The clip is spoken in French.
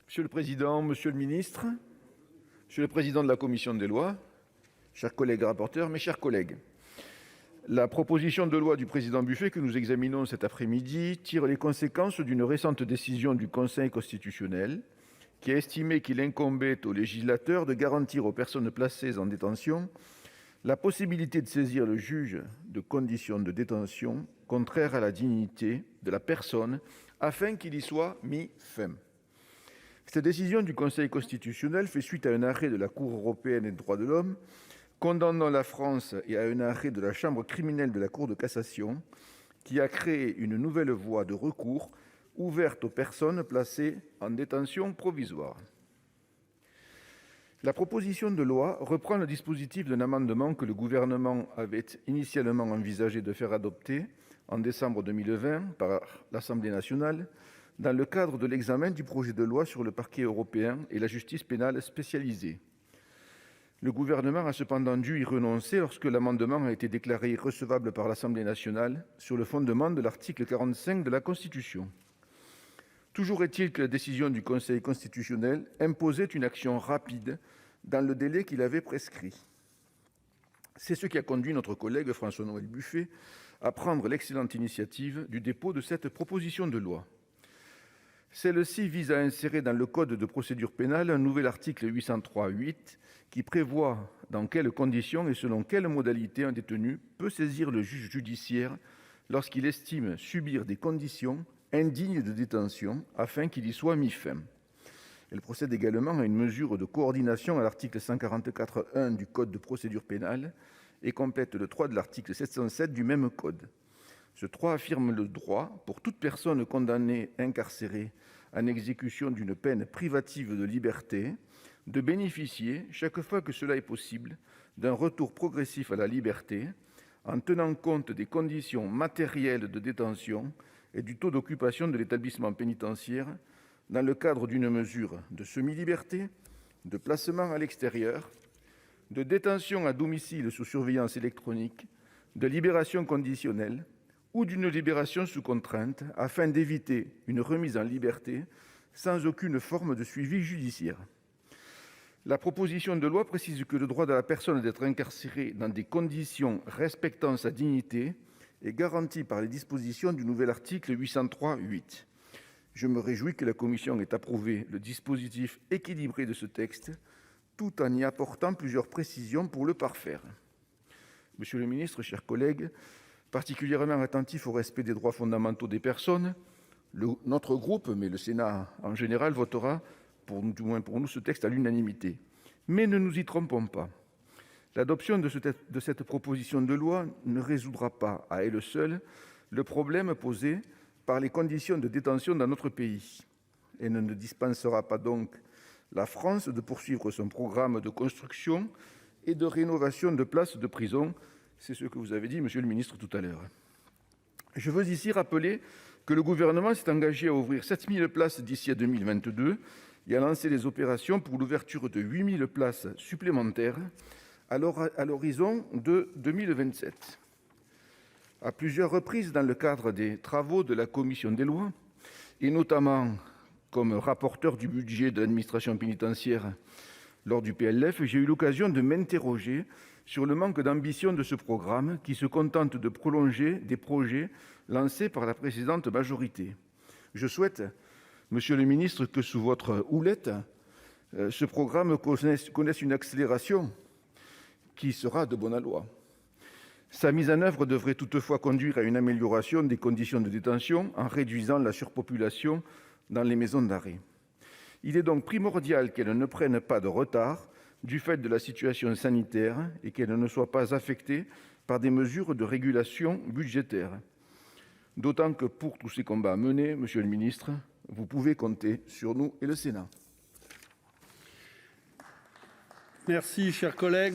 Monsieur le président, monsieur le ministre, monsieur le président de la commission des lois, chers collègues rapporteurs, mes chers collègues, la proposition de loi du président Buffet que nous examinons cet après-midi tire les conséquences d'une récente décision du Conseil constitutionnel qui a estimé qu'il incombait au législateur de garantir aux personnes placées en détention la possibilité de saisir le juge de conditions de détention contraires à la dignité de la personne afin qu'il y soit mis fin. Cette décision du Conseil constitutionnel fait suite à un arrêt de la Cour européenne des droits de l'homme condamnant la France et à un arrêt de la chambre criminelle de la Cour de cassation qui a créé une nouvelle voie de recours ouverte aux personnes placées en détention provisoire. La proposition de loi reprend le dispositif d'un amendement que le Gouvernement avait initialement envisagé de faire adopter en décembre 2020 par l'Assemblée nationale dans le cadre de l'examen du projet de loi sur le parquet européen et la justice pénale spécialisée. Le Gouvernement a cependant dû y renoncer lorsque l'amendement a été déclaré irrecevable par l'Assemblée nationale sur le fondement de l'article 45 de la Constitution. Toujours est-il que la décision du Conseil constitutionnel imposait une action rapide dans le délai qu'il avait prescrit. C'est ce qui a conduit notre collègue François-Noël Buffet à prendre l'excellente initiative du dépôt de cette proposition de loi. Celle-ci vise à insérer dans le code de procédure pénale un nouvel article 803-8 qui prévoit dans quelles conditions et selon quelles modalités un détenu peut saisir le juge judiciaire lorsqu'il estime subir des conditions indignes de détention afin qu'il y soit mis fin. Elle procède également à une mesure de coordination à l'article 144-1 du code de procédure pénale et complète le 3 de l'article 707 du même code. Ce 3 affirme le droit, pour toute personne condamnée incarcérée en exécution d'une peine privative de liberté, de bénéficier, chaque fois que cela est possible, d'un retour progressif à la liberté, en tenant compte des conditions matérielles de détention et du taux d'occupation de l'établissement pénitentiaire, dans le cadre d'une mesure de semi-liberté, de placement à l'extérieur, de détention à domicile sous surveillance électronique, de libération conditionnelle, ou d'une libération sous contrainte, afin d'éviter une remise en liberté sans aucune forme de suivi judiciaire. La proposition de loi précise que le droit de la personne d'être incarcérée dans des conditions respectant sa dignité est garanti par les dispositions du nouvel article 803-8. Je me réjouis que la commission ait approuvé le dispositif équilibré de ce texte, tout en y apportant plusieurs précisions pour le parfaire. Monsieur le ministre, chers collègues, particulièrement attentif au respect des droits fondamentaux des personnes, notre groupe, mais le Sénat en général, votera, du moins pour nous, ce texte à l'unanimité. Mais ne nous y trompons pas. L'adoption de cette proposition de loi ne résoudra pas, à elle seule, le problème posé par les conditions de détention dans notre pays. Elle ne dispensera pas donc la France de poursuivre son programme de construction et de rénovation de places de prison. C'est ce que vous avez dit, monsieur le ministre, tout à l'heure. Je veux ici rappeler que le Gouvernement s'est engagé à ouvrir 7 000 places d'ici à 2022 et à lancer les opérations pour l'ouverture de 8 000 places supplémentaires à l'horizon de 2027. À plusieurs reprises, dans le cadre des travaux de la commission des lois, et notamment comme rapporteur du budget de l'administration pénitentiaire lors du PLF, j'ai eu l'occasion de m'interroger sur le manque d'ambition de ce programme qui se contente de prolonger des projets lancés par la précédente majorité. Je souhaite, monsieur le ministre, que sous votre houlette, ce programme connaisse une accélération qui sera de bon aloi. Sa mise en œuvre devrait toutefois conduire à une amélioration des conditions de détention en réduisant la surpopulation dans les maisons d'arrêt. Il est donc primordial qu'elle ne prenne pas de retard du fait de la situation sanitaire et qu'elle ne soit pas affectée par des mesures de régulation budgétaire. D'autant que pour tous ces combats à mener, monsieur le ministre, vous pouvez compter sur nous et le Sénat. Merci, cher collègue.